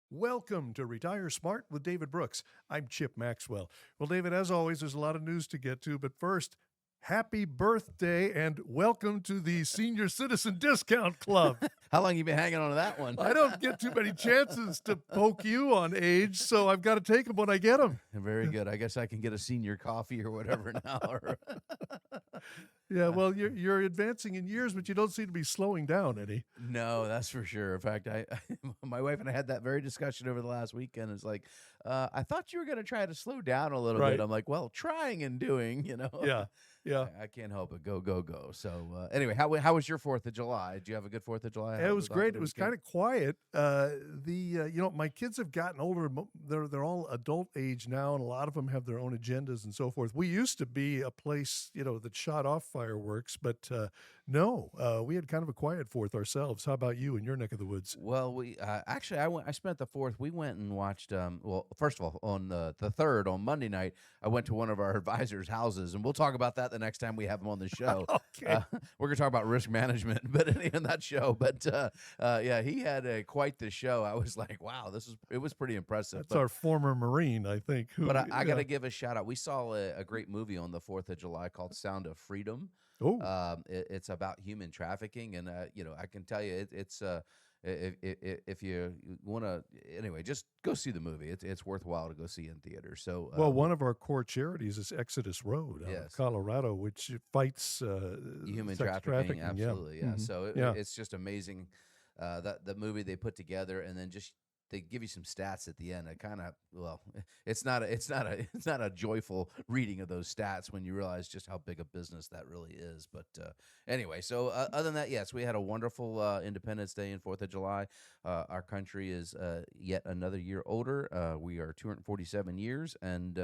Welcome to Retire Smart with David Brooks. I'm Chip Maxwell. Well, David, as always, there's a lot of news to get to, but first, happy birthday and welcome to the Senior Citizen Discount Club. How long you been hanging on to that one? I don't get too many chances to poke you on age, so I've got to take them when I get them. Very good. I guess I can get a senior coffee or whatever now. Yeah, well, you're advancing in years, but you don't seem to be slowing down any. No, that's for sure. In fact, my wife and I had that very discussion over the last weekend. It's like, I thought you were going to try to slow down a little Right. bit. I'm like, well, trying and doing, Yeah. I can't help it. Go, go, go. So anyway, how was your 4th of July? Did you have a good 4th of July? It was great. It was kind of quiet. My kids have gotten older. They're all adult age now, and a lot of them have their own agendas and so forth. We used to be a place, that shot off fireworks, but no, we had kind of a quiet 4th ourselves. How about you in your neck of the woods? Well, we actually I spent the 4th. We went and watched. First of all, on the 3rd on Monday night, I went to one of our advisors' houses, and we'll talk about that the next time we have him on the show. Okay. We're gonna talk about risk management, but in that show. But yeah, he had quite the show. I was like, wow, it was pretty impressive. That's our former Marine, I think. But I got to give a shout out. We saw a great movie on the 4th of July called Sound of Freedom. Oh, It's about human trafficking, and I can tell you, it's if you want to, anyway, just go see the movie. It's worthwhile to go see in theater. So, well, one of our core charities is Exodus Road out of Yes. Colorado, which fights human sex trafficking, yeah. absolutely, yeah. Mhm. So Yeah. it's just amazing that the movie they put together, and then just they give you some stats at the end. It kind of it's not a joyful reading of those stats when you realize just how big a business that really is. But anyway, so other than that, yes, we had a wonderful Independence Day and 4th of July. Our country is yet another year older. We are 247 years, and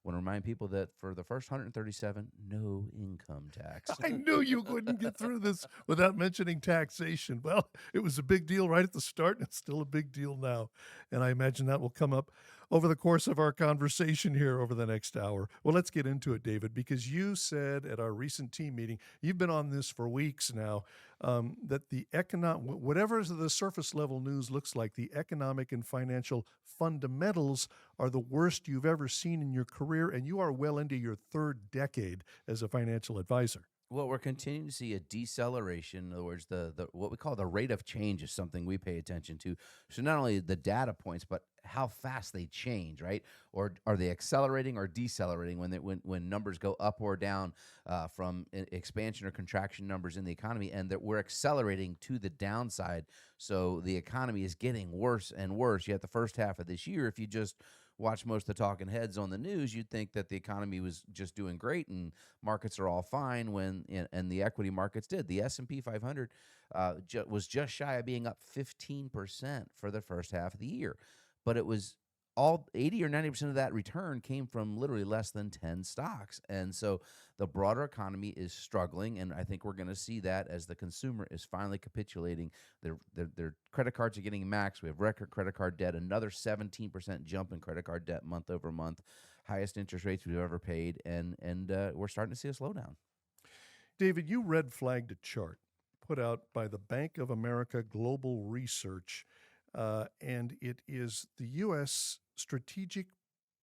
want to remind people that for the first 137, no income tax. I knew you wouldn't get through this without mentioning taxation. Well, it was a big deal right at the start, and it's still a big deal now. And I imagine that will come up over the course of our conversation here over the next hour. Well, let's get into it, David, because you said at our recent team meeting, you've been on this for weeks now, that the whatever the surface level news looks like, the economic and financial fundamentals are the worst you've ever seen in your career, and you are well into your 3rd decade as a financial advisor. Well, we're continuing to see a deceleration. In other words, the what we call the rate of change is something we pay attention to. So not only the data points, but how fast they change, right? Or are they accelerating or decelerating when numbers go up or down from expansion or contraction numbers in the economy, and that we're accelerating to the downside. So the economy is getting worse and worse. Yet the first half of this year, if you just watch most of the talking heads on the news, you'd think that the economy was just doing great and markets are all fine and the equity markets did. The S&P 500 was just shy of being up 15% for the first half of the year, but it was all 80 or 90% of that return came from literally less than 10 stocks. And so the broader economy is struggling, and I think we're going to see that as the consumer is finally capitulating. Their credit cards are getting maxed. We have record credit card debt, another 17% jump in credit card debt month over month, highest interest rates we've ever paid, and we're starting to see a slowdown. David, you red flagged a chart put out by the Bank of America Global Research, and it is the U.S. Strategic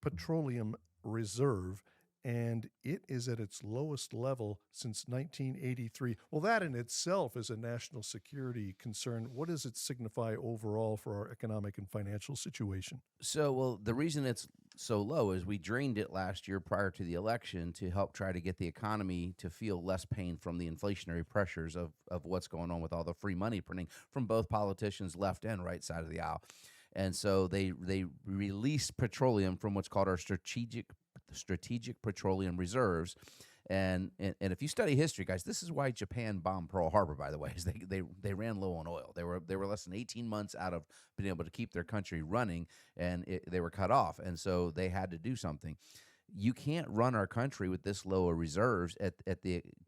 Petroleum Reserve, and it is at its lowest level since 1983. Well, that in itself is a national security concern. What does it signify overall for our economic and financial situation? So, well, the reason it's so low is we drained it last year prior to the election to help try to get the economy to feel less pain from the inflationary pressures of what's going on with all the free money printing from both politicians, left and right side of the aisle. And so they released petroleum from what's called our strategic petroleum reserves. And if you study history, guys, this is why Japan bombed Pearl Harbor, by the way, is they ran low on oil. They were less than 18 months out of being able to keep their country running, and they were cut off. And so they had to do something. You can't run our country with this low of reserves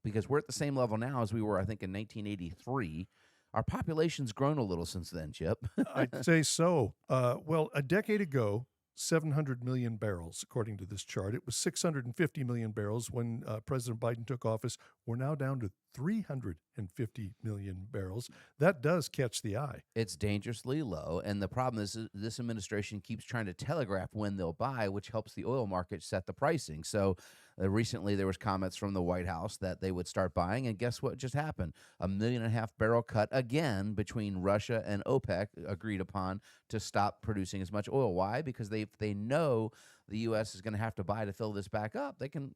because we're at the same level now as we were, I think, in 1983. Our population's grown a little since then, Chip. I'd say so. Well, a decade ago, 700 million barrels, according to this chart. It was 650 million barrels when President Biden took office. We're now down to 350 million barrels. That does catch the eye. It's dangerously low, and the problem is this administration keeps trying to telegraph when they'll buy, which helps the oil market set the pricing. So recently there was comments from the White House that they would start buying, and guess what just happened? 1.5 million barrel cut again between Russia and OPEC agreed upon to stop producing as much oil. Why? Because they know the U.S. is going to have to buy to fill this back up. They can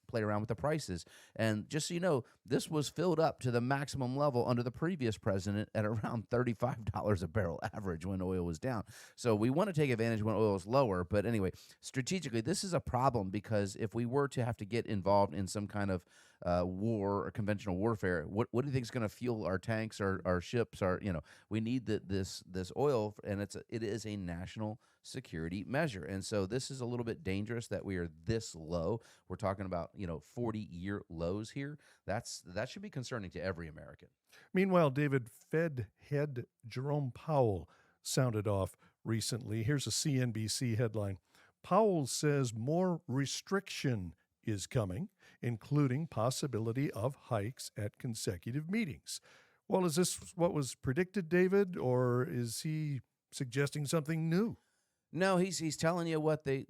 play around with the prices. And just so you know, this was filled up to the maximum level under the previous president at around $35 a barrel average when oil was down. So we want to take advantage when oil is lower. But anyway, strategically, this is a problem because if we were to have to get involved in some kind of war or conventional warfare, what do you think is going to fuel our tanks, our ships, we need this oil, and it is a national security measure. And so this is a little bit dangerous that we are this low. We're talking about 40-year lows here. That should be concerning to every American. Meanwhile, David, Fed head Jerome Powell sounded off recently. Here's a CNBC headline. Powell says more restriction is coming, including possibility of hikes at consecutive meetings. Well, is this what was predicted, David, or is he suggesting something new? No, he's telling you what they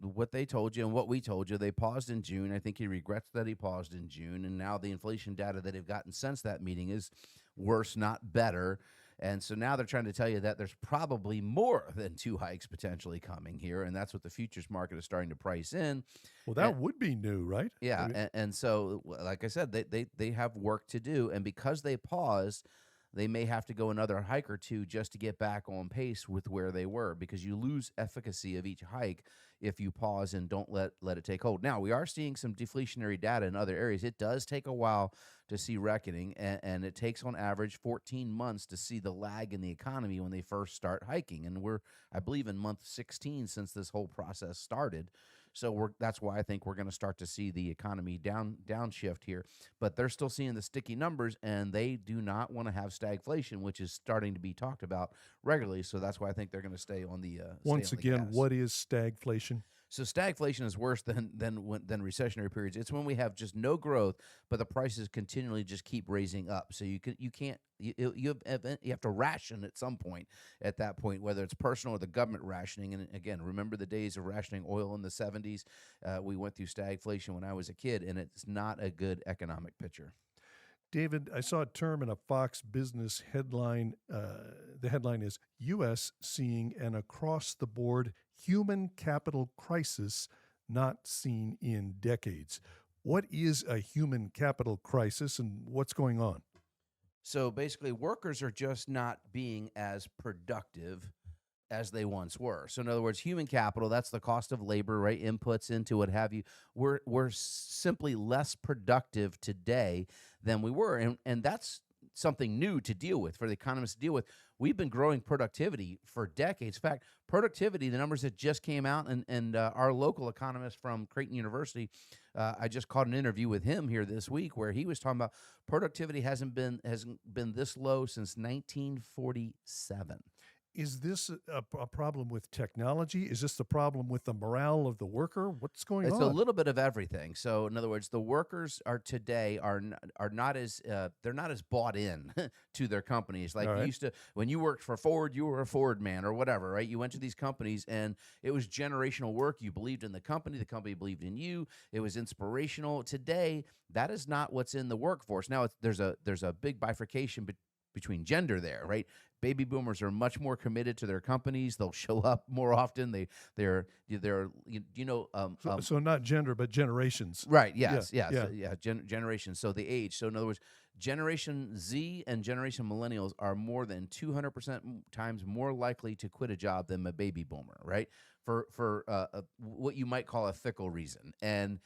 told you and what we told you. They paused in June. I think he regrets that he paused in June, and now the inflation data that they've gotten since that meeting is worse, not better. And so now they're trying to tell you that there's probably more than 2 hikes potentially coming here, and that's what the futures market is starting to price in. Well, that would be new, right? Yeah, and so, like I said, they have work to do, and because they paused, they may have to go another hike or two just to get back on pace with where they were, because you lose efficacy of each hike if you pause and don't let it take hold. Now, we are seeing some deflationary data in other areas. It does take a while to see reckoning, and it takes on average 14 months to see the lag in the economy when they first start hiking. And we're, I believe, in month 16 since this whole process started. So that's why I think we're going to start to see the economy downshift here. But they're still seeing the sticky numbers, and they do not want to have stagflation, which is starting to be talked about regularly. So that's why I think they're going to stay on the Once again, gas. what is stagflation? So stagflation is worse than recessionary periods. It's when we have just no growth, but the prices continually just keep raising up. So you have to ration at some point. At that point, whether it's personal or the government rationing. And again, remember the days of rationing oil in the 70s? We went through stagflation when I was a kid, and it's not a good economic picture. David, I saw a term in a Fox Business headline. The headline is U.S. seeing an across-the-board human capital crisis not seen in decades. What is a human capital crisis, and what's going on? So basically, workers are just not being as productive as they once were. So in other words, human capital, that's the cost of labor, right? Inputs into what have you. We're simply less productive today than we were. And that's something new to deal with, for the economists to deal with. We've been growing productivity for decades. In fact, productivity, the numbers that just came out, and our local economist from Creighton University, I just caught an interview with him here this week where he was talking about productivity hasn't been this low since 1947. Is this a problem with technology? Is this the problem with the morale of the worker? What's going on? It's a little bit of everything. So, in other words, the workers are not as they're not as bought in to their companies like you used to. When you worked for Ford, you were a Ford man or whatever, right? You went to these companies, and it was generational work. You believed in the company believed in you. It was inspirational. Today, that is not what's in the workforce. Now, there's a big bifurcation between gender there, right? Baby boomers are much more committed to their companies. They'll show up more often. They're so not gender, but generations. Right. Yes. Generations. So the age. So in other words, Generation Z and Generation Millennials are more than 200% times more likely to quit a job than a baby boomer, right? For what you might call a fickle reason, and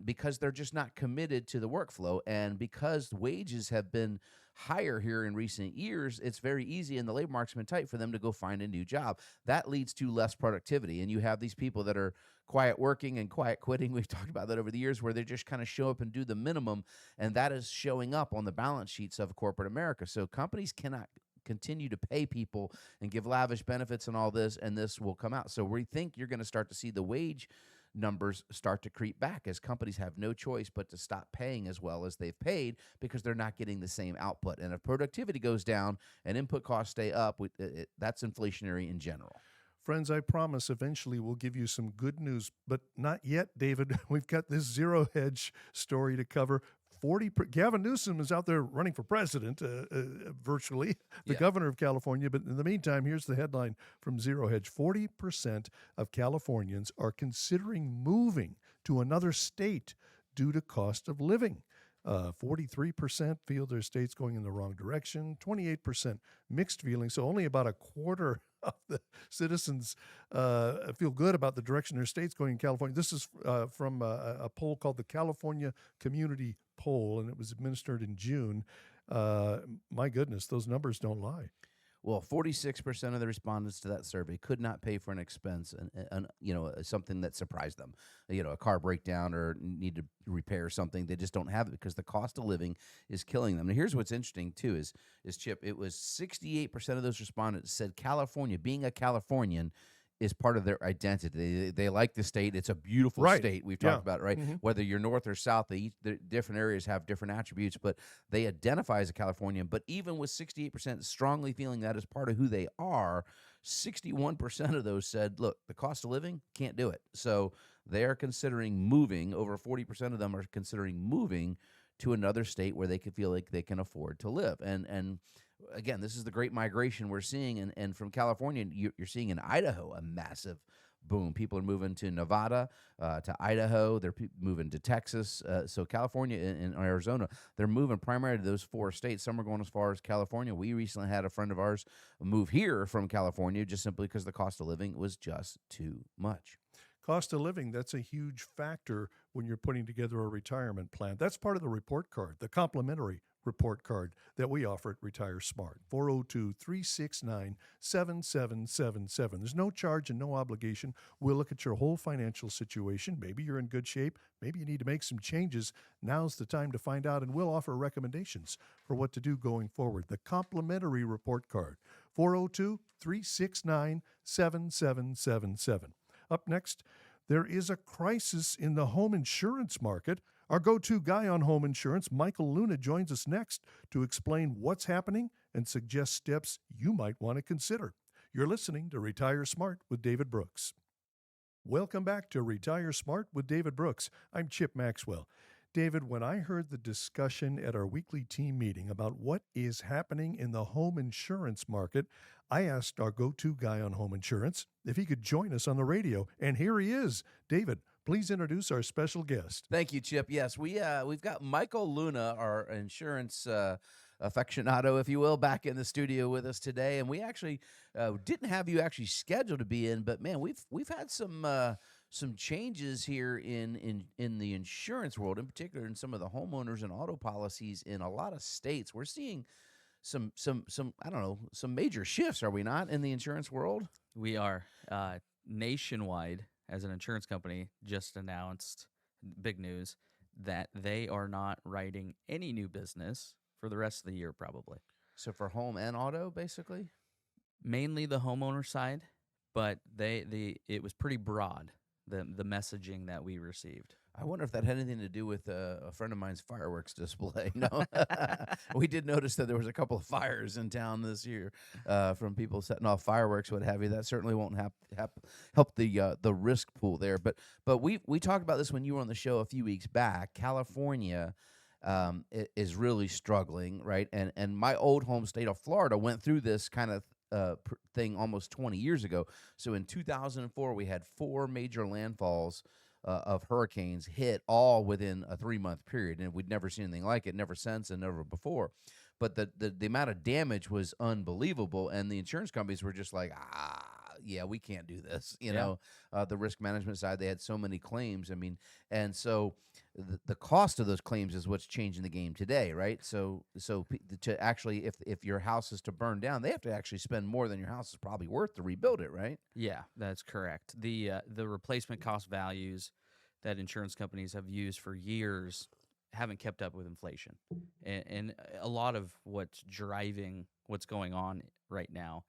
because they're just not committed to the workflow, and because wages have been higher here in recent years, it's very easy, and the labor market's been tight for them to go find a new job. That leads to less productivity, and you have these people that are quiet working and quiet quitting. We've talked about that over the years, where they just kind of show up and do the minimum, and that is showing up on the balance sheets of corporate America. So companies cannot continue to pay people and give lavish benefits and all this, and this will come out. So we think you're going to start to see the wage numbers start to creep back as companies have no choice but to stop paying as well as they've paid because they're not getting the same output. And if productivity goes down and input costs stay up, that's inflationary in general. Friends, I promise eventually we'll give you some good news, but not yet, David. We've got this zero hedge story to cover. Gavin Newsom is out there running for president, virtually, the governor of California. But in the meantime, here's the headline from Zero Hedge. 40% of Californians are considering moving to another state due to cost of living. 43% feel their state's going in the wrong direction, 28% mixed feelings. So only about a quarter of the citizens feel good about the direction their state's going in California. This is from a poll called the California Community Poll, and it was administered in June. My goodness, those numbers don't lie. Well, 46% of the respondents to that survey could not pay for an expense, and something that surprised them, a car breakdown or need to repair something. They just don't have it because the cost of living is killing them. And here's what's interesting too: is Chip. It was 68% of those respondents said California, being a Californian, is part of their identity. They like the state. It's a beautiful state. We've talked about it, right? Mm-hmm. Whether you're north or south, the different areas have different attributes, but they identify as a Californian. But even with 68% strongly feeling that as part of who they are, 61% of those said, look, the cost of living, can't do it. So they are considering moving. Over 40% of them are considering moving to another state where they could feel like they can afford to live. And again, this is the great migration we're seeing. And from California, you're seeing in Idaho a massive boom. People are moving to Nevada, to Idaho. They're moving to Texas. So California and Arizona, they're moving primarily to those four states. Some are going as far as California. We recently had a friend of ours move here from California just simply because the cost of living was just too much. Cost of living, that's a huge factor when you're putting together a retirement plan. That's part of the report card, the complimentary report card that we offer at Retire Smart. 402-369-7777. There's no charge and no obligation. We'll look at your whole financial situation. Maybe you're in good shape. Maybe you need to make some changes. Now's the time to find out, and we'll offer recommendations for what to do going forward. The complimentary report card, 402-369-7777. Up next, there is a crisis in the home insurance market. Our go-to guy on home insurance, Michael Luna, joins us next to explain what's happening and suggest steps you might want to consider. You're listening to Retire Smart with David Brooks. Welcome back to Retire Smart with David Brooks. I'm Chip Maxwell. David, when I heard the discussion at our weekly team meeting about what is happening in the home insurance market, I asked our go-to guy on home insurance if he could join us on the radio, and here he is. David, please introduce our special guest. Thank you, Chip. Yes, we've got Michael Luna, our insurance aficionado, if you will, back in the studio with us today. And we actually didn't have you actually scheduled to be in, but man, we've had some changes here in the insurance world, in particular in some of the homeowners and auto policies in a lot of states. We're seeing some I don't know, some major shifts, are we not, in the insurance world? We are. Nationwide, as an insurance company, just announced, big news, that they are not writing any new business for the rest of the year, probably. So for home and auto, basically? Mainly the homeowner side, but it was pretty broad, the messaging that we received. I wonder if that had anything to do with a friend of mine's fireworks display. No, we did notice that there was a couple of fires in town this year from people setting off fireworks, what have you. That certainly won't help the risk pool there. But we talked about this when you were on the show a few weeks back. California is really struggling, right? And my old home state of Florida went through this kind of thing almost 20 years ago. So in 2004, we had 4 major landfalls of hurricanes hit all within a 3-month period, and we'd never seen anything like it, never since and never before. But the amount of damage was unbelievable, and the insurance companies were just like, yeah, we can't do this. You know, the risk management side, they had so many claims. I mean, and so the cost of those claims is what's changing the game today, right? So to actually, if your house is to burn down, they have to actually spend more than your house is probably worth to rebuild it, right? Yeah, that's correct. The replacement cost values that insurance companies have used for years haven't kept up with inflation. And a lot of what's driving what's going on right now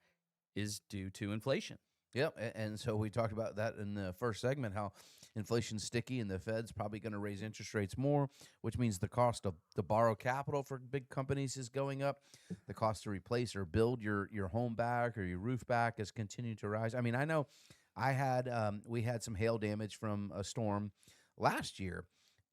is due to inflation. Yep, and so we talked about that in the first segment, how inflation's sticky and the Fed's probably going to raise interest rates more, which means the cost to borrow capital for big companies is going up. The cost to replace or build your home back or your roof back is continuing to rise. I mean, I know we had some hail damage from a storm last year,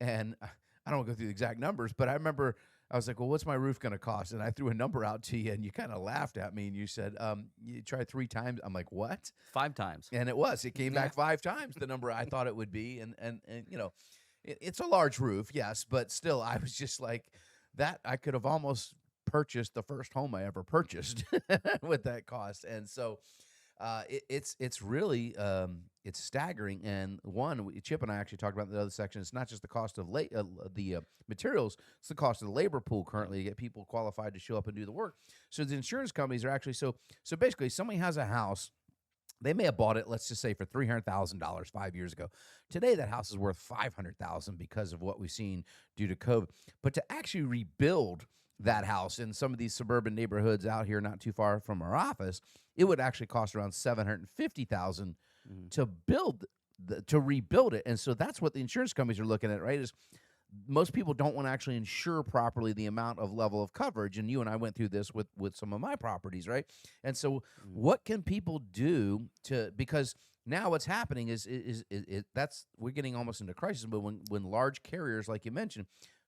and I don't want to go through the exact numbers, but I remember I was like, well, what's my roof going to cost? And I threw a number out to you, and you kind of laughed at me, and you said, you tried 3 times. I'm like, what? 5 times. And it came back 5 times the number I thought it would be. And you know, it's a large roof, yes, but still, I was just like, that I could have almost purchased the first home I ever purchased with that cost. And so it's really it's staggering. And Chip and I actually talked about in the other section. It's not just the cost of the materials; it's the cost of the labor pool currently to get people qualified to show up and do the work. So the insurance companies are actually so basically, somebody has a house. They may have bought it, let's just say, for $300,000 5 years ago. Today, that house is worth $500,000 because of what we've seen due to COVID. But to actually rebuild that house in some of these suburban neighborhoods out here, not too far from our office, it would actually cost around $750,000 to rebuild it. And so that's what the insurance companies are looking at, right? Is most people don't want to actually insure properly the amount of level of coverage. And you and I went through this with some of my properties, right? And so what can people do because now what's happening is that's we're getting almost into crisis. But when large carriers, like you mentioned,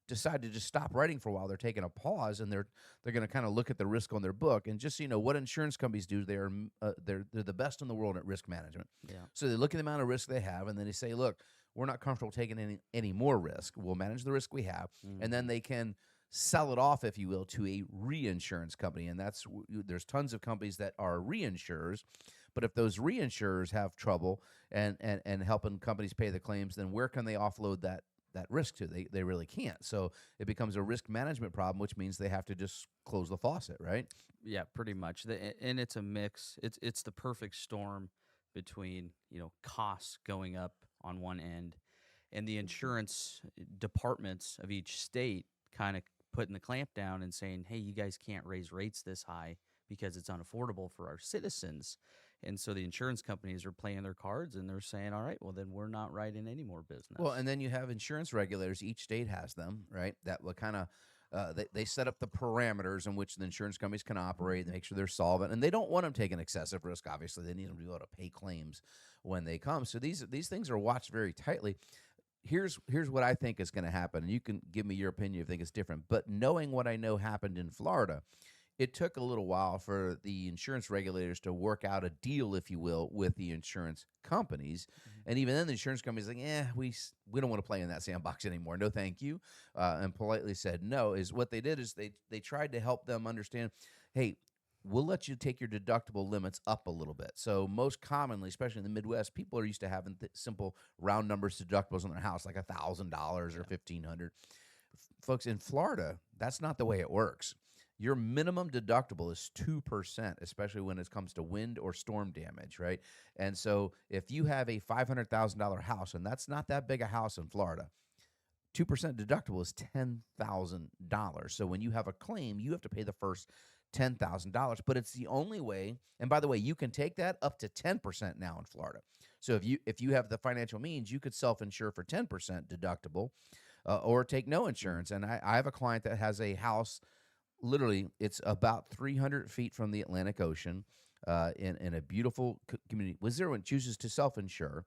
decide to just stop writing for a while, they're taking a pause, and they're going to kind of look at the risk on their book. And just so you know, what insurance companies do, they're the best in the world at risk management. Yeah. So they look at the amount of risk they have, and then they say, look, we're not comfortable taking any more risk. We'll manage the risk we have, and then they can sell it off, if you will, to a reinsurance company. And there's tons of companies that are reinsurers. But if those reinsurers have trouble and helping companies pay the claims, then where can they offload that risk to? They really can't. So it becomes a risk management problem, which means they have to just close the faucet, right? Yeah, pretty much. And it's a mix. It's the perfect storm between, costs going up on one end and the insurance departments of each state kind of putting the clamp down and saying, hey, you guys can't raise rates this high because it's unaffordable for our citizens. And so the insurance companies are playing their cards, and they're saying, all right, well, then we're not writing any more business. Well, and then you have insurance regulators. Each state has them, right? That will kind of they set up the parameters in which the insurance companies can operate and make sure they're solvent. And they don't want them taking excessive risk, obviously. They need them to be able to pay claims when they come. So these things are watched very tightly. Here's what I think is going to happen, and you can give me your opinion if you think it's different. But knowing what I know happened in Florida, it took a little while for the insurance regulators to work out a deal, if you will, with the insurance companies. And even then, the insurance companies like, we don't want to play in that sandbox anymore. No, thank you. And politely said no. Is what they did is they tried to help them understand, hey, we'll let you take your deductible limits up a little bit. So most commonly, especially in the Midwest, people are used to having simple round numbers deductibles on their house, like $1,000 or $1,500. Folks, in Florida, that's not the way it works. Your minimum deductible is 2%, especially when it comes to wind or storm damage, right? And so if you have a $500,000 house, and that's not that big a house in Florida, 2% deductible is $10,000. So when you have a claim, you have to pay the first $10,000, but it's the only way. And by the way, you can take that up to 10% now in Florida. So if you have the financial means, you could self-insure for 10% deductible or take no insurance. And I have a client that has a house. Literally, it's about 300 feet from the Atlantic Ocean in a beautiful community. One chooses to self-insure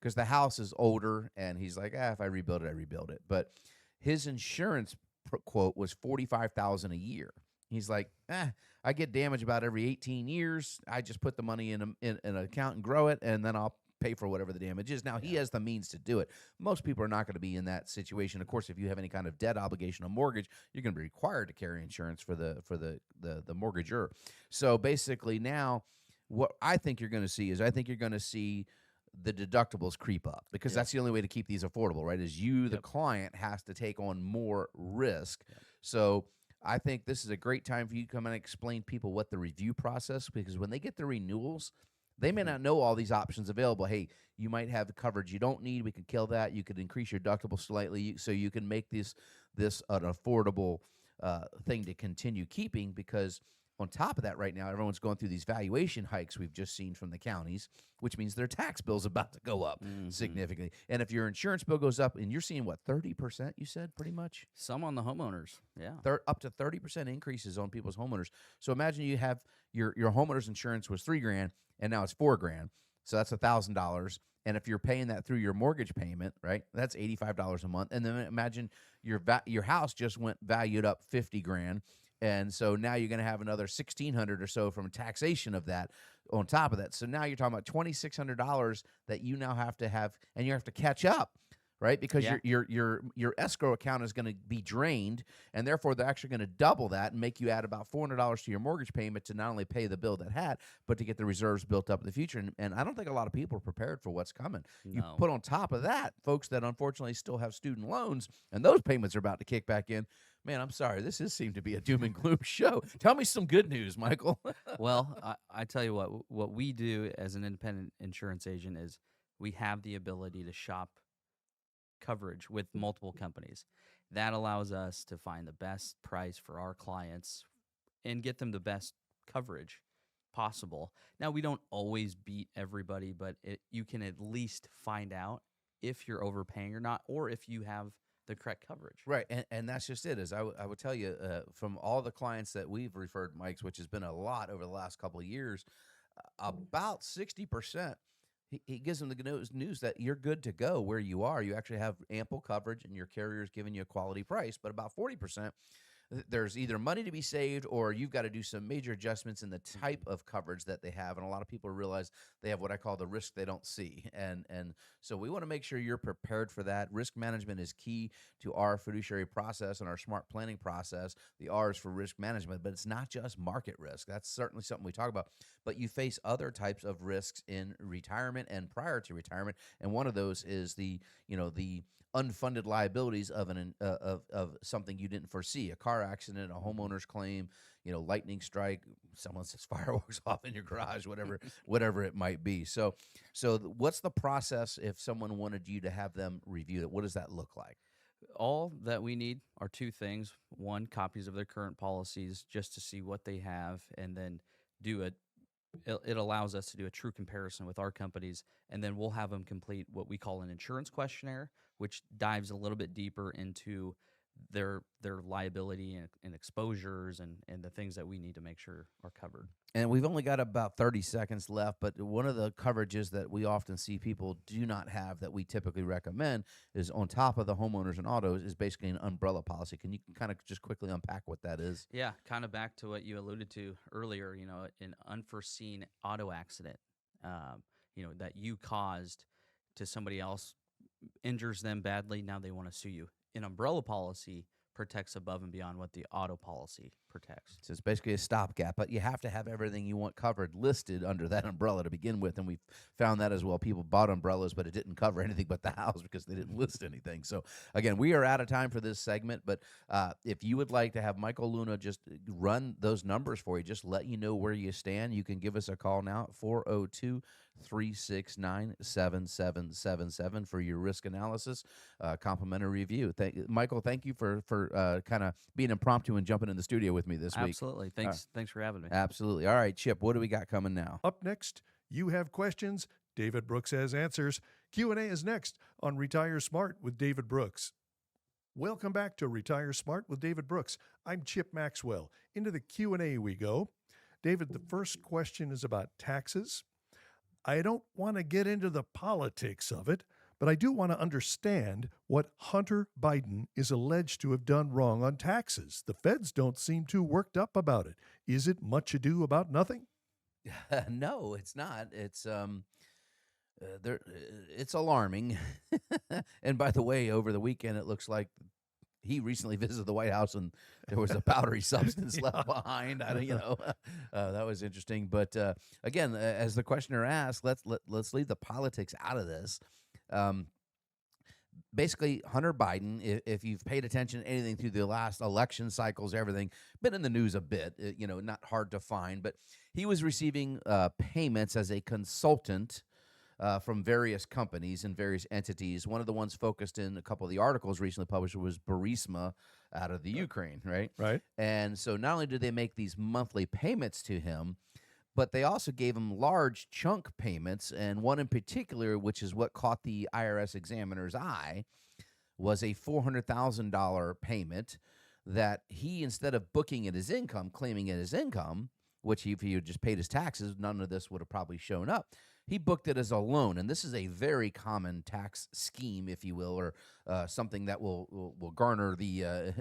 because the house is older, and he's like, if I rebuild it, I rebuild it. But his insurance quote was $45,000 a year. He's like, I get damage about every 18 years. I just put the money in an account and grow it, and then I'll pay for whatever the damage is. Now, he has the means to do it. Most people are not going to be in that situation. Of course, if you have any kind of debt obligation, a mortgage, you're going to be required to carry insurance for the mortgagor. So basically now what I think you're going to see is the deductibles creep up because that's the only way to keep these affordable, right? Is the client, has to take on more risk. So I think this is a great time for you to come and explain to people what the review process, because when they get the renewals, they may not know all these options available. Hey, you might have the coverage you don't need. We can kill that. You could increase your deductible slightly so you can make this an affordable thing to continue keeping, because on top of that, right now, everyone's going through these valuation hikes we've just seen from the counties, which means their tax bill's about to go up significantly. And if your insurance bill goes up, and you're seeing, what, 30%, you said, pretty much? Some on the homeowners. Yeah. Up to 30% increases on people's homeowners. So imagine you have your homeowner's insurance was $3,000, and now it's $4,000. So that's $1,000. And if you're paying that through your mortgage payment, right, that's $85 a month. And then imagine your house just went valued up $50,000. And so now you're going to have another $1,600 or so from taxation of that on top of that. So now you're talking about $2,600 that you now have to have, and you have to catch up, right? Because your escrow account is going to be drained, and therefore they're actually going to double that and make you add about $400 to your mortgage payment to not only pay the bill that had, but to get the reserves built up in the future. And I don't think a lot of people are prepared for what's coming. You No. put on top of that folks that unfortunately still have student loans, and those payments are about to kick back in. Man, I'm sorry. This has seemed to be a doom and gloom show. Tell me some good news, Michael. Well, I tell you what we do as an independent insurance agent is we have the ability to shop coverage with multiple companies. That allows us to find the best price for our clients and get them the best coverage possible. Now, we don't always beat everybody, but you can at least find out if you're overpaying or not, or if you have the correct coverage. Right, and that's just it. Is I would tell you from all the clients that we've referred, Mike's, which has been a lot over the last couple of years, about 60%. He gives them the news that you're good to go where you are. You actually have ample coverage, and your carrier's giving you a quality price. But about 40%, there's either money to be saved, or you've got to do some major adjustments in the type of coverage that they have. And a lot of people realize they have what I call the risk they don't see. And so we want to make sure you're prepared for that. Risk management is key to our fiduciary process and our smart planning process. The R is for risk management, but it's not just market risk. That's certainly something we talk about. But you face other types of risks in retirement and prior to retirement. And one of those is the unfunded liabilities of of something you didn't foresee: a car accident, a homeowner's claim, lightning strike, someone sets fireworks off in your garage, whatever it might be. So what's the process if someone wanted you to have them review it? What does that look like? All that we need are two things. One, copies of their current policies just to see what they have, and then it allows us to do a true comparison with our companies, and then we'll have them complete what we call an insurance questionnaire, which dives a little bit deeper into their liability and exposures and the things that we need to make sure are covered. And we've only got about 30 seconds left, but one of the coverages that we often see people do not have that we typically recommend is, on top of the homeowners and autos, is basically an umbrella policy. Can you kind of just quickly unpack what that is? Yeah, kind of back to what you alluded to earlier, an unforeseen auto accident, that you caused to somebody else, injures them badly, now they want to sue you. An umbrella policy protects above and beyond what the auto policy protects. So it's basically a stopgap, but you have to have everything you want covered listed under that umbrella to begin with. And we found that as well. People bought umbrellas, but it didn't cover anything but the house because they didn't list anything. So again, we are out of time for this segment, but if you would like to have Michael Luna just run those numbers for you, just let you know where you stand, you can give us a call now at 402-369-7777 for your risk analysis, complimentary review. Michael, thank you for kind of being impromptu and jumping in the studio with me this week. Absolutely. Thanks for having me. Absolutely. All right, Chip, what do we got coming now? Up next, you have questions. David Brooks has answers. Q&A is next on Retire Smart with David Brooks. Welcome back to Retire Smart with David Brooks. I'm Chip Maxwell. Into the Q&A we go. David, the first question is about taxes. I don't want to get into the politics of it, but I do want to understand what Hunter Biden is alleged to have done wrong on taxes. The feds don't seem too worked up about it. Is it much ado about nothing? No, it's not. It's it's alarming. And by the way, over the weekend, it looks like he recently visited the White House and there was a powdery substance left behind. That was interesting. But again, as the questioner asked, let's leave the politics out of this. Basically, Hunter Biden, if you've paid attention to anything through the last election cycles, everything, been in the news a bit, not hard to find, but he was receiving payments as a consultant from various companies and various entities. One of the ones focused in a couple of the articles recently published was Burisma out of the Ukraine, right? Right. And so not only did they make these monthly payments to him, but they also gave him large chunk payments. And one in particular, which is what caught the IRS examiner's eye, was a $400,000 payment that he, instead of booking it as income, claiming it as income, which if he had just paid his taxes, none of this would have probably shown up. He booked it as a loan, and this is a very common tax scheme, if you will, or something that will garner the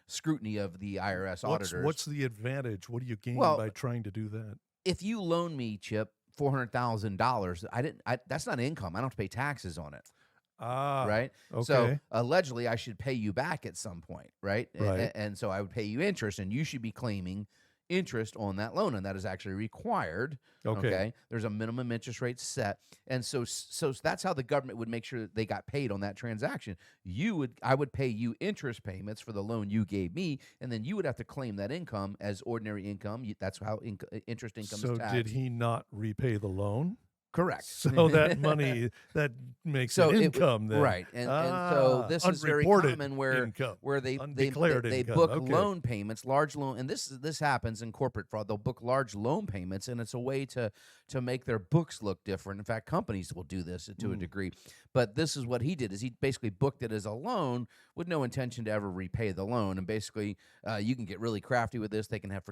scrutiny of the IRS auditors. What's the advantage? What do you gain Well, by trying to do that? if you loan me, Chip, $400,000, that's not income. I don't have to pay taxes on it. Ah, Right. okay. So allegedly, I should pay you back at some point, right? Right. And so I would pay you interest, and you should be claiming interest on that loan, and that is actually required. Okay. There's a minimum interest rate set, and so that's how the government would make sure that they got paid on that transaction. I would pay you interest payments for the loan you gave me, and then you would have to claim that income as ordinary income. That's how interest income So is taxed. did he not repay the loan? Correct. So that money that makes it income then. Right. And so this is very unreported common where income. they Undeclared they income. book Okay. loan payments, large loan, and this happens in corporate fraud. They'll book large loan payments, and it's a way to make their books look different. In fact, companies will do this to a degree. But this is what he did: is he basically booked it as a loan with no intention to ever repay the loan. And basically, you can get really crafty with this. They can have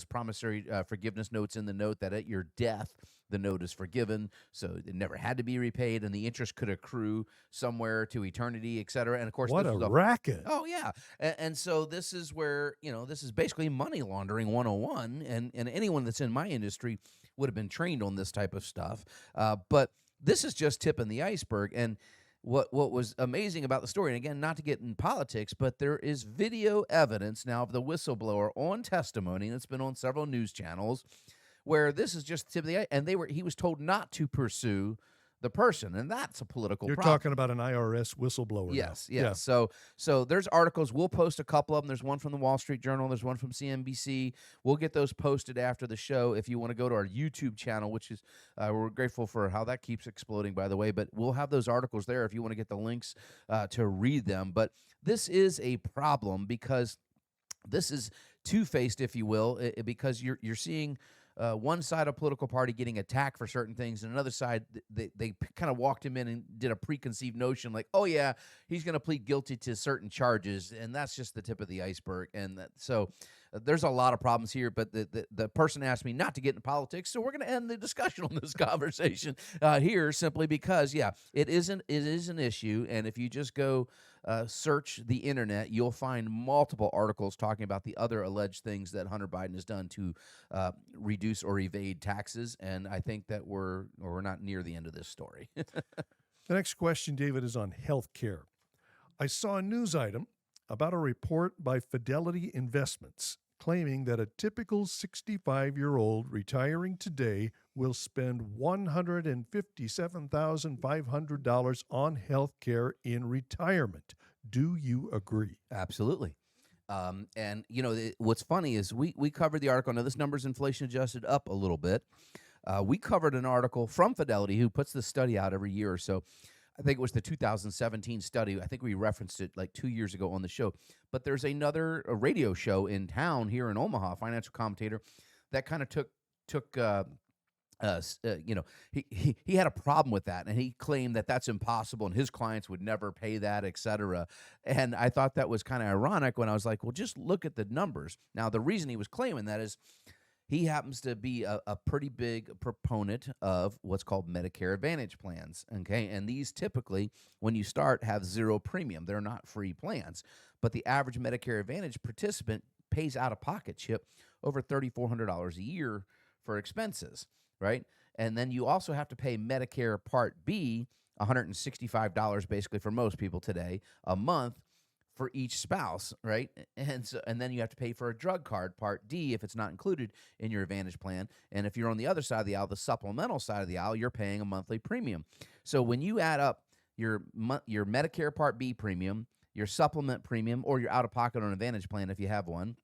promissory forgiveness notes in the note that at your death, the note is forgiven, so it never had to be repaid, and the interest could accrue somewhere to eternity, et cetera. And of course, What this a was racket. Oh yeah, and so this is where this is basically money laundering 101, and anyone that's in my industry would have been trained on this type of stuff. But this is just tipping the iceberg. And what was amazing about the story, and again, not to get in politics, but there is video evidence now of the whistleblower on testimony, and it's been on several news channels, where this is just tip of the ice, and he was told not to pursue the person, and that's a political You're problem. talking about an IRS whistleblower. Yes, now. yes. So there's articles. We'll post a couple of them. There's one from the Wall Street Journal. There's one from CNBC. We'll get those posted after the show. If you want to go to our YouTube channel, which is we're grateful for how that keeps exploding, by the way. But we'll have those articles there if you want to get the links to read them. But this is a problem because this is two-faced, if you will, because you're seeing one side of political party getting attacked for certain things, and another side, they kind of walked him in and did a preconceived notion like, oh yeah, he's going to plead guilty to certain charges, and that's just the tip of the iceberg. And so there's a lot of problems here, but the person asked me not to get into politics, so we're going to end the discussion on this conversation here simply because, yeah, it is an issue, and if you just go search the internet, you'll find multiple articles talking about the other alleged things that Hunter Biden has done to reduce or evade taxes, and I think that we're not near the end of this story. The next question, David, is on health care. I saw a news item about a report by Fidelity Investments claiming that a typical 65-year-old retiring today will spend $157,500 on health care in retirement. Do you agree? Absolutely. And, what's funny is we covered the article. Now, this number's inflation adjusted up a little bit. We covered an article from Fidelity, who puts this study out every year or so. I think it was the 2017 study. I think we referenced it like 2 years ago on the show. But there's a radio show in town here in Omaha, financial commentator, that kind of took he had a problem with that, and he claimed that that's impossible and his clients would never pay that, et cetera. And I thought that was kind of ironic when I was like, well, just look at the numbers. Now, the reason he was claiming that is he happens to be a pretty big proponent of what's called Medicare Advantage plans, okay? And these typically, when you start, have zero premium. They're not free plans. But the average Medicare Advantage participant pays out of pocket, Chip, over $3,400 a year for expenses, right? And then you also have to pay Medicare Part B, $165 basically for most people today, a month, for each spouse, right? And then you have to pay for a drug card, Part D, if it's not included in your Advantage plan. And if you're on the other side of the aisle, the supplemental side of the aisle, you're paying a monthly premium. So when you add up your Medicare Part B premium, your supplement premium, or your out-of-pocket on Advantage plan if you have one,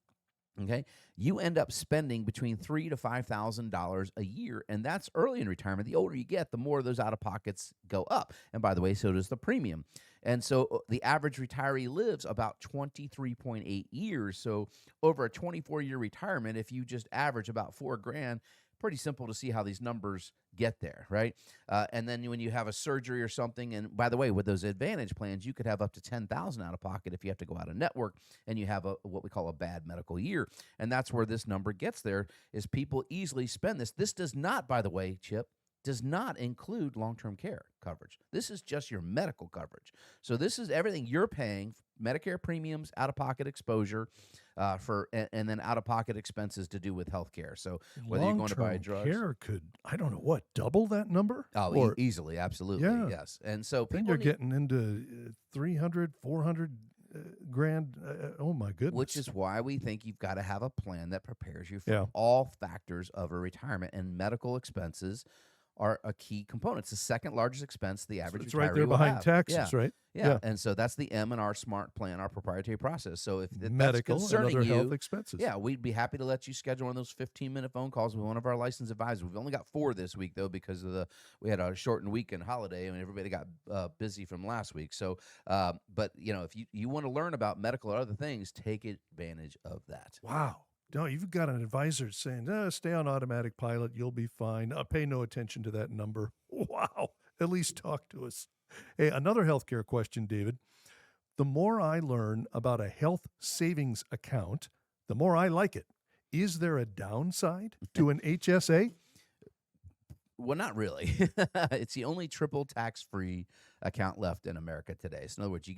Okay, you end up spending between $3,000 to $5,000 a year, and that's early in retirement. The older you get, the more those out of pockets go up. And by the way, so does the premium. And so the average retiree lives about 23.8 years. So over a 24-year retirement, if you just average about 4 grand, pretty simple to see how these numbers get there, right? And then when you have a surgery or something, and by the way, with those advantage plans, you could have up to 10,000 out of pocket if you have to go out of network and you have what we call a bad medical year. And that's where this number gets there, is people easily spend this. This does not, by the way, Chip, does not include long-term care coverage. This is just your medical coverage. So this is everything you're paying: Medicare premiums, out-of-pocket exposure, and then out-of-pocket expenses to do with health care. So whether you're going to buy Long-term drugs, care could, I don't know what, double that number? oh, Or easily, absolutely, Yeah. yes. And so then people you're need, getting into 300, 400 grand. Oh my goodness. which is why we think you've got to have a plan that prepares you for Yeah. all factors of a retirement, and medical expenses are a key component. It's the second largest expense the average it's retiree right there will behind have. taxes, right? Yeah. And so that's the M in our smart plan, our proprietary process. So if that's Medical and concerning other you, health expenses. yeah, we'd be happy to let you schedule one of those 15-minute phone calls with one of our licensed advisors. We've only got 4 this week, though, because of we had a shortened weekend holiday and everybody got busy from last week. So, but if you want to learn about medical or other things, take advantage of that. Wow. No, you've got an advisor saying, stay on automatic pilot. You'll be fine. Pay no attention to that number. Wow. At least talk to us. Hey, another healthcare question, David. The more I learn about a health savings account, the more I like it. Is there a downside to an HSA? Well, not really. It's the only triple tax-free account left in America today. So in other words,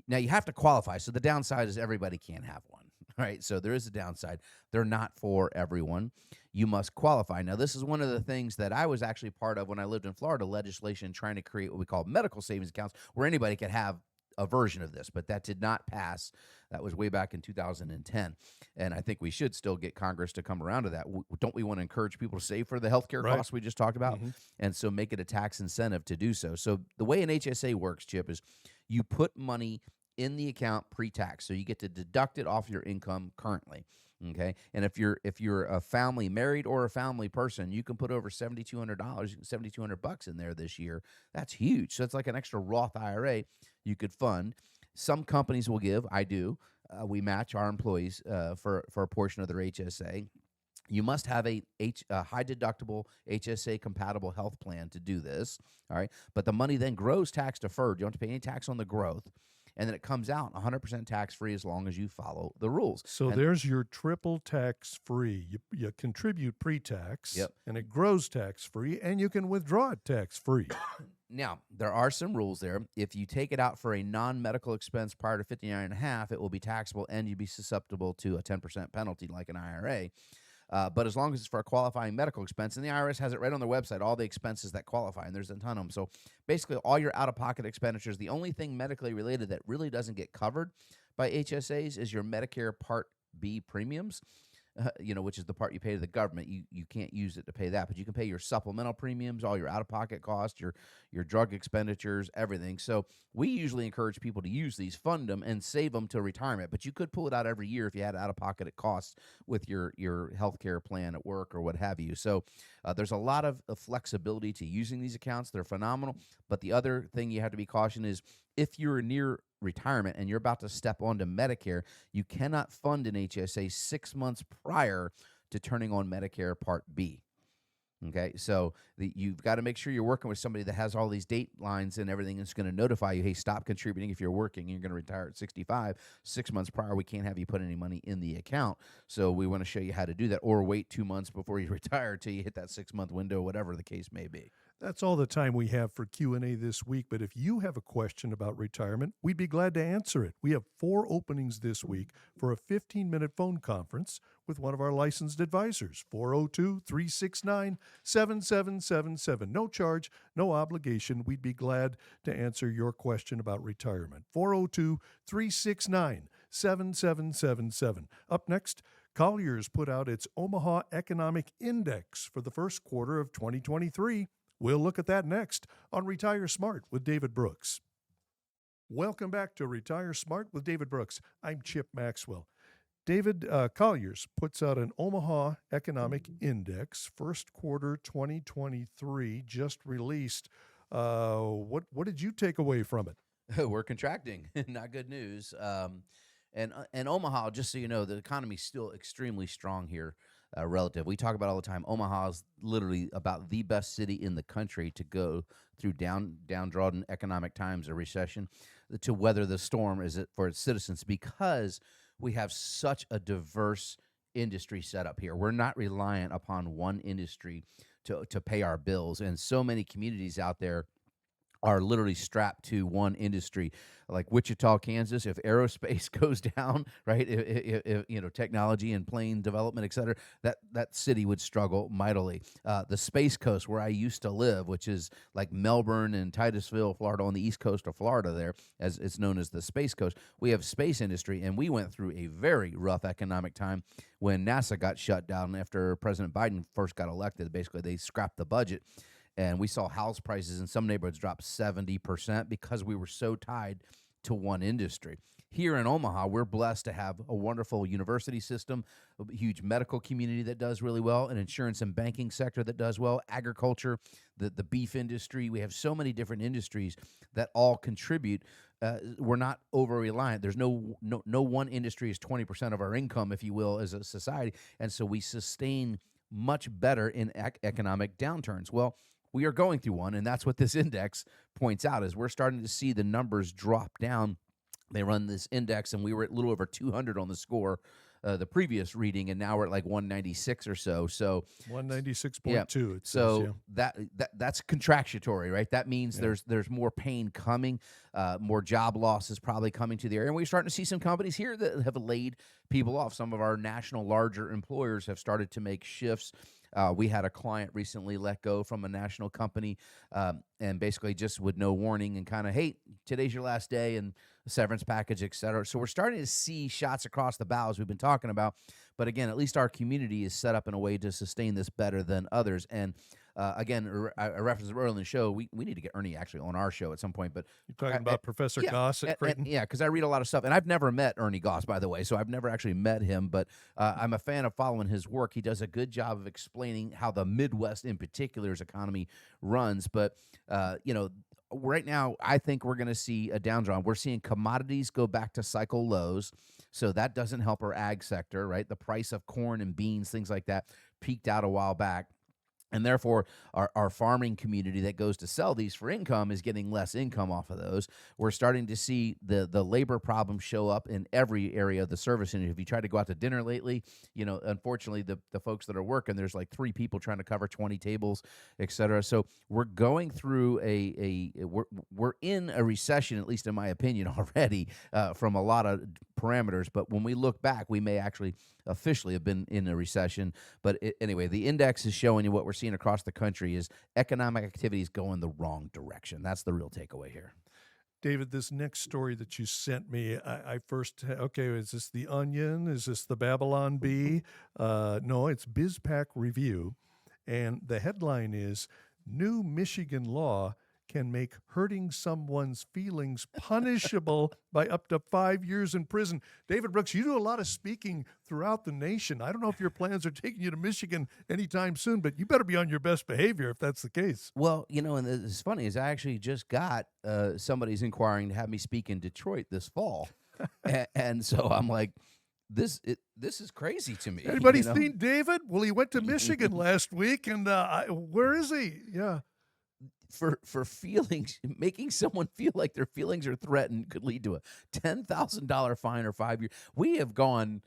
now you have to qualify. So the downside is everybody can't have one, right? So there is a downside. They're not for everyone. You must qualify. Now, this is one of the things that I was actually part of when I lived in Florida, legislation trying to create what we call medical savings accounts, where anybody could have a version of this, but that did not pass. That was way back in 2010. And I think we should still get Congress to come around to that. Don't we want to encourage people to save for the healthcare Right. costs we just talked about? Mhm. And so make it a tax incentive to do so. So the way an HSA works, Chip, is you put money in the account pre-tax. So you get to deduct it off your income currently. Okay. And if you're a family, married or a family person, you can put over $7,200, $7,200 in there this year. That's huge. So it's like an extra Roth IRA you could fund. Some companies will give. I do. We match our employees for a portion of their HSA. You must have a high deductible HSA compatible health plan to do this. All right. But the money then grows tax deferred. You don't have to pay any tax on the growth. And then it comes out 100% tax free as long as you follow the rules. So And there's your triple tax free. You contribute pre-tax, Yep. and it grows tax free, and you can withdraw it tax free. Now, there are some rules there. If you take it out for a non-medical expense prior to 59 and a half, it will be taxable and you'd be susceptible to a 10% penalty like an IRA. But as long as it's for a qualifying medical expense, and the IRS has it right on their website, all the expenses that qualify, and there's a ton of them. So basically, all your out-of-pocket expenditures, the only thing medically related that really doesn't get covered by HSAs is your Medicare Part B premiums, which is the part you pay to the government. You can't use it to pay that, but you can pay your supplemental premiums, all your out-of-pocket costs, your drug expenditures, everything. So we usually encourage people to use these, fund them, and save them till retirement. But you could pull it out every year if you had out-of-pocket costs with your healthcare plan at work or what have you. So there's a lot of flexibility to using these accounts. They're phenomenal. But the other thing you have to be cautious is if you're near retirement and you're about to step onto Medicare, you cannot fund an HSA 6 months prior to turning on Medicare Part B. Okay, so you've got to make sure you're working with somebody that has all these date lines and everything that's going to notify you, hey, stop contributing if you're working and you're going to retire at 65. 6 months prior, we can't have you put any money in the account. So we want to show you how to do that, or wait 2 months before you retire till you hit that 6-month window, whatever the case may be. That's all the time we have for Q&A this week, but if you have a question about retirement, we'd be glad to answer it. We have 4 openings this week for a 15-minute phone conference with one of our licensed advisors, 402-369-7777. No charge, no obligation. We'd be glad to answer your question about retirement. 402-369-7777. Up next, Colliers put out its Omaha Economic Index for the first quarter of 2023. We'll look at that next on Retire Smart with David Brooks. Welcome back to Retire Smart with David Brooks. I'm Chip Maxwell. David, Colliers puts out an Omaha Economic Index, first quarter 2023, just released. What did you take away from it? We're contracting. Not good news. And Omaha, just so you know, the economy's still extremely strong here. Relative, we talk about all the time. Omaha is literally about the best city in the country to go through downtrodden economic times or recession, to weather the storm is it for its citizens, because we have such a diverse industry set up here. We're not reliant upon one industry to pay our bills, and so many communities out there are literally strapped to one industry, like Wichita, Kansas. If aerospace goes down, right, if technology and plane development, et cetera, that city would struggle mightily. The Space Coast, where I used to live, which is like Melbourne and Titusville, Florida, on the east coast of Florida, there, as it's known as the Space Coast, we have space industry, and we went through a very rough economic time when NASA got shut down after President Biden first got elected. Basically, they scrapped the budget. And we saw house prices in some neighborhoods drop 70% because we were so tied to one industry. Here in Omaha, we're blessed to have a wonderful university system, a huge medical community that does really well, an insurance and banking sector that does well, agriculture, the beef industry. We have so many different industries that all contribute. We're not over-reliant. There's no one industry is 20% of our income, if you will, as a society. And so we sustain much better in economic downturns. Well, we are going through one, and that's what this index points out, is we're starting to see the numbers drop down. They run this index, and we were at a little over 200 on the score the previous reading, and now we're at like 196 or so. So 196.2. It so says, that's contractionary, right? That means there's more pain coming, more job losses probably coming to the area. And we're starting to see some companies here that have laid people off. Some of our national larger employers have started to make shifts. We had a client recently let go from a national company, and basically just with no warning and kind of, hey, today's your last day, and a severance package, et cetera. So we're starting to see shots across the bows we've been talking about. But again, at least our community is set up in a way to sustain this better than others. And again, I referenced earlier in the show, we need to get Ernie actually on our show at some point. But you're talking about Professor Goss at Creighton? Yeah, because I read a lot of stuff. And I've never met Ernie Goss, by the way, so I've never actually met him. But I'm a fan of following his work. He does a good job of explaining how the Midwest in particular's economy runs. But, right now, I think we're going to see a downdrawn. We're seeing commodities go back to cycle lows. So that doesn't help our ag sector, right? The price of corn and beans, things like that, peaked out a while back. And therefore, our farming community that goes to sell these for income is getting less income off of those. We're starting to see the labor problem show up in every area of the service industry. If you try to go out to dinner lately, unfortunately, the folks that are working, there's like 3 people trying to cover 20 tables, et cetera. So we're going through we're in a recession, at least in my opinion, already from a lot of parameters. But when we look back, we may actually officially have been in a recession. But anyway, the index is showing you what we're seeing across the country is economic activity is going the wrong direction. That's the real takeaway here. David, this next story that you sent me, I first, is this the Onion? Is this the Babylon Bee? No, it's BizPac Review. And the headline is, New Michigan Law Can Make Hurting Someone's Feelings Punishable by Up to 5 years in Prison. David Brooks, you do a lot of speaking throughout the nation. I don't know if your plans are taking you to Michigan anytime soon, but you better be on your best behavior if that's the case. Well, and it's funny is I actually just got somebody's inquiring to have me speak in Detroit this fall. and so I'm like, this is crazy to me. Anybody seen David? Well, he went to Michigan last week, and where is he? Yeah. For feelings, making someone feel like their feelings are threatened could lead to a $10,000 fine or 5 years. We have gone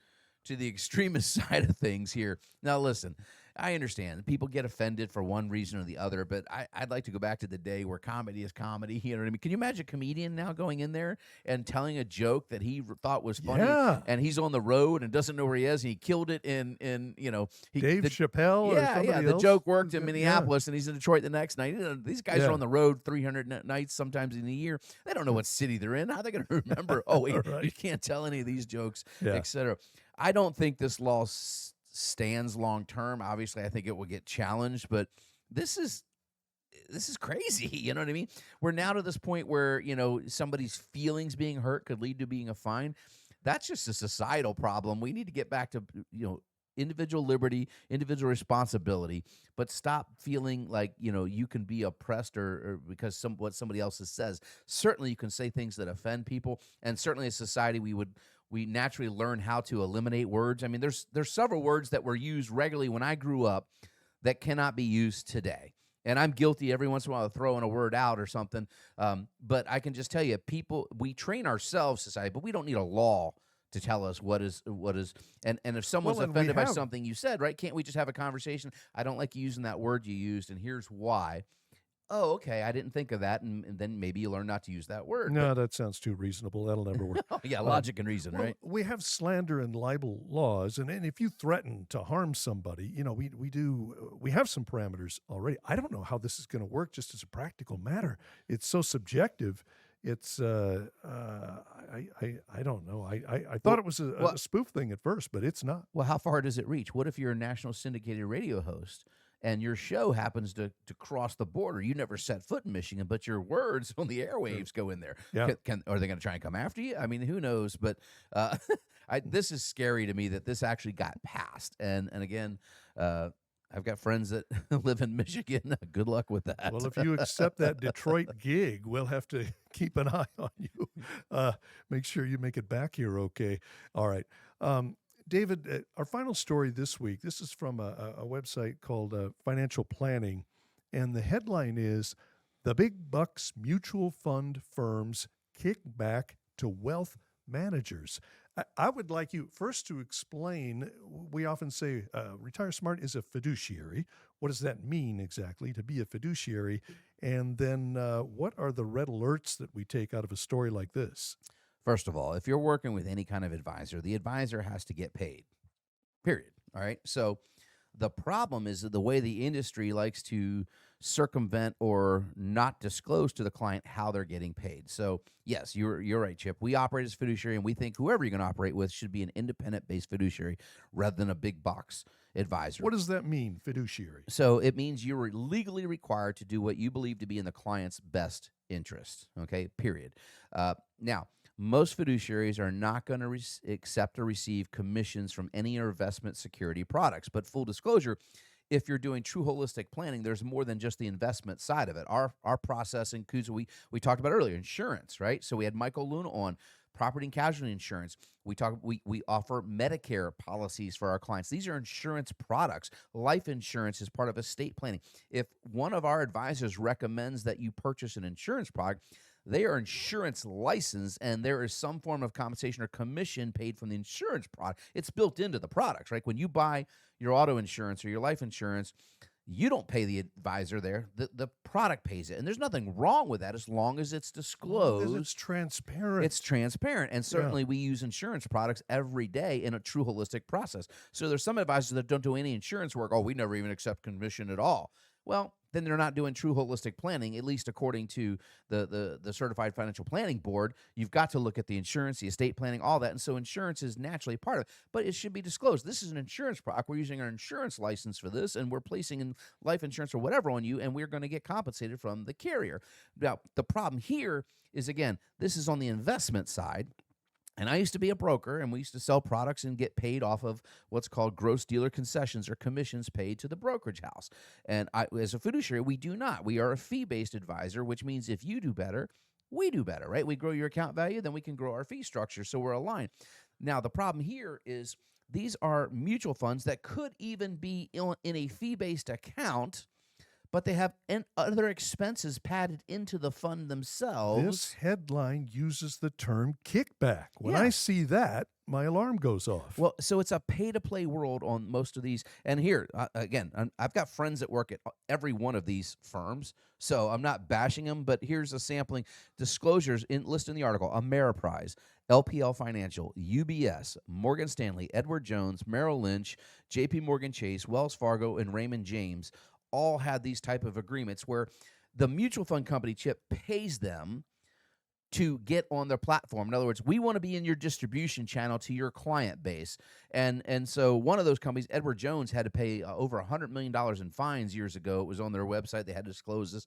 to the extremist side of things here. Now, listen, I understand people get offended for one reason or the other, but I'd like to go back to the day where comedy is comedy. You know what I mean? Can you imagine a comedian now going in there and telling a joke that he thought was funny, and he's on the road and doesn't know where he is, and he killed it in Dave Chappelle? The joke worked in Minneapolis, and he's in Detroit the next night. These guys are on the road 300 nights, sometimes in a year. They don't know what city they're in. How are they going to remember? Oh, wait, right. You can't tell any of these jokes, etc. I don't think this law stands long term. Obviously, I think it will get challenged, but this is crazy. You know what I mean? We're now to this point where somebody's feelings being hurt could lead to being a fine. That's just a societal problem. We need to get back to, individual liberty, individual responsibility, but stop feeling like, you can be oppressed or because what somebody else says. Certainly you can say things that offend people, and certainly as society we naturally learn how to eliminate words. I mean, there's several words that were used regularly when I grew up that cannot be used today. And I'm guilty every once in a while of throwing a word out or something. But I can just tell you, we train ourselves, society, but we don't need a law to tell us what is. And if someone's Well, and we offended by have- something you said, right? Can't we just have a conversation? I don't like you using that word you used, and here's why. Oh, okay, I didn't think of that, and then maybe you learn not to use that word. No, that sounds too reasonable. That'll never work. But, yeah, logic and reason, Well, right? we have slander and libel laws, and if you threaten to harm somebody, we have some parameters already. I don't know how this is going to work just as a practical matter. It's so subjective. It's I don't know. I thought it was a spoof thing at first, but it's not. Well, how far does it reach? What if you're a national syndicated radio host and your show happens to cross the border? You never set foot in Michigan, but your words on the airwaves go in there. Yeah. Are they going to try and come after you? I mean, who knows? But this is scary to me that this actually got passed. And again, I've got friends that live in Michigan. Good luck with that. Well, if you accept that Detroit gig, we'll have to keep an eye on you. Make sure you make it back here okay. All right. David, our final story this week, this is from a website called Financial Planning, and the headline is, "The Big Bucks Mutual Fund Firms Kick Back to Wealth Managers." I would like you first to explain, we often say Retire Smart is a fiduciary. What does that mean exactly, to be a fiduciary? And then what are the red alerts that we take out of a story like this? First of all, if you're working with any kind of advisor, the advisor has to get paid, period. All right. So the problem is that the way the industry likes to circumvent or not disclose to the client how they're getting paid. So yes, you're right, Chip. We operate as fiduciary, and we think whoever you're going to operate with should be an independent-based fiduciary rather than a big box advisor. What does that mean, fiduciary? So it means you're legally required to do what you believe to be in the client's best interest. Okay, period. Now, most fiduciaries are not going to accept or receive commissions from any investment security products. But full disclosure, if you're doing true holistic planning, there's more than just the investment side of it. Our process includes, we talked about earlier, insurance, right? So we had Michael Luna on property and casualty insurance. We offer Medicare policies for our clients. These are insurance products. Life insurance is part of estate planning. If one of our advisors recommends that you purchase an insurance product, they are insurance licensed, and there is some form of compensation or commission paid from the insurance product. It's built into the products, right? When you buy your auto insurance or your life insurance, you don't pay the advisor there. The product pays it. And there's nothing wrong with that as long as it's disclosed. Because it's transparent. It's transparent. And certainly we use insurance products every day in a true holistic process. So there's some advisors that don't do any insurance work. Oh, we never even accept commission at all. Well, then they're not doing true holistic planning, at least according to the Certified Financial Planning Board. You've got to look at the insurance, the estate planning, all that. And so insurance is naturally part of it. But it should be disclosed. This is an insurance product. We're using our insurance license for this, and we're placing in life insurance or whatever on you, and we're going to get compensated from the carrier. Now, the problem here is, again, this is on the investment side. And I used to be a broker, and we used to sell products and get paid off of what's called gross dealer concessions or commissions paid to the brokerage house. And as a fiduciary, we do not. We are a fee-based advisor, which means if you do better, we do better, right? We grow your account value, then we can grow our fee structure, so we're aligned. Now, the problem here is these are mutual funds that could even be in a fee-based account, but they have other expenses padded into the fund themselves. This headline uses the term kickback. When Yeah. I see that, my alarm goes off. Well, so it's a pay-to-play world on most of these. And here, again, I've got friends that work at every one of these firms, so I'm not bashing them, but here's a sampling. Disclosures listed in the article: Ameriprise, LPL Financial, UBS, Morgan Stanley, Edward Jones, Merrill Lynch, JP Morgan Chase, Wells Fargo, and Raymond James all had these type of agreements where the mutual fund company, Chip, pays them to get on their platform. In other words, we want to be in your distribution channel to your client base. And so one of those companies, Edward Jones, had to pay over $100 million in fines years ago. It was on their website. They had to disclose this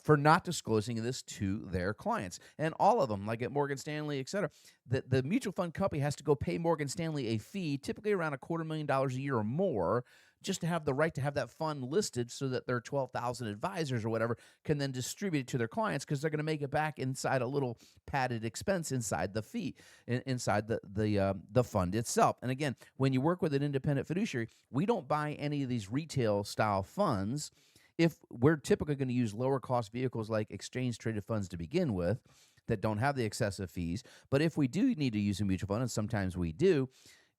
for not disclosing this to their clients. And all of them, like at Morgan Stanley, et cetera, the mutual fund company has to go pay Morgan Stanley a fee, typically around $250,000 a year or more, just to have the right to have that fund listed so that their 12,000 advisors or whatever can then distribute it to their clients, because they're going to make it back inside a little padded expense inside the fee, inside the fund itself. And again, when you work with an independent fiduciary, we don't buy any of these retail style funds. If we're typically going to use lower cost vehicles like exchange traded funds to begin with, that don't have the excessive fees. But if we do need to use a mutual fund, and sometimes we do,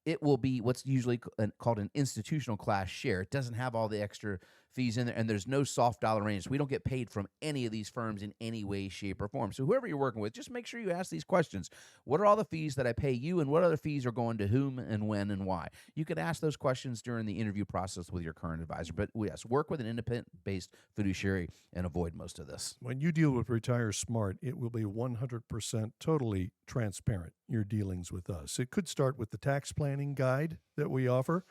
it will be what's usually called an institutional class share. It doesn't have all the extra fees in there, and there's no soft dollar range. We don't get paid from any of these firms in any way, shape, or form. So whoever you're working with, just make sure you ask these questions. What are all the fees that I pay you, and what other fees are going to whom and when and why? You can ask those questions during the interview process with your current advisor. But yes, work with an independent-based fiduciary and avoid most of this. When you deal with Retire Smart, it will be 100% totally transparent, your dealings with us. It could start with the tax planning guide that we offer.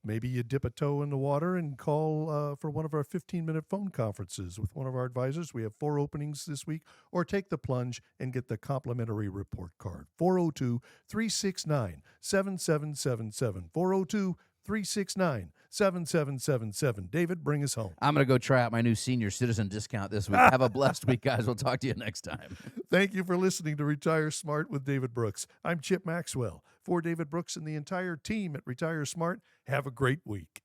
Maybe you dip a toe in the water and call for one of our 15-minute phone conferences with one of our advisors. We have 4 openings this week. Or take the plunge and get the complimentary report card. 402-369-7777. 402-369-7777. David, bring us home. I'm going to go try out my new senior citizen discount this week. Have a blessed week, guys. We'll talk to you next time. Thank you for listening to Retire Smart with David Brooks. I'm Chip Maxwell. For David Brooks and the entire team at Retire Smart, have a great week.